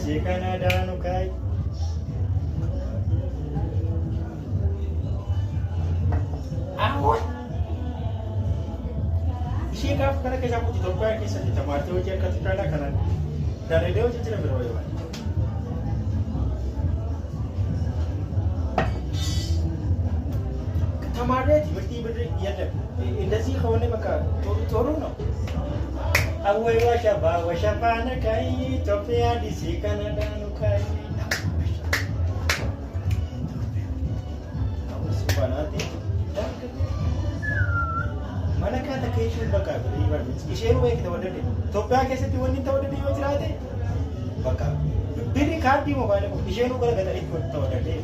si Canada no kai. Awak. Si ka kana ke jamu di Tokyo ke sa di Tamate oje ka tikala kana. Dan dia oje tira berwayo. Tamate mesti ber ya indasi khawane maka toru no. Awai wa shaba na kai Tokyo di si Canada no kai. Subhanallah. Mana kata keishu baka river ishenu ek tawade Tokyo कैसे tiwani tawade ni wajrate baka biri khati mobile ko ishenu kala gata ik tawade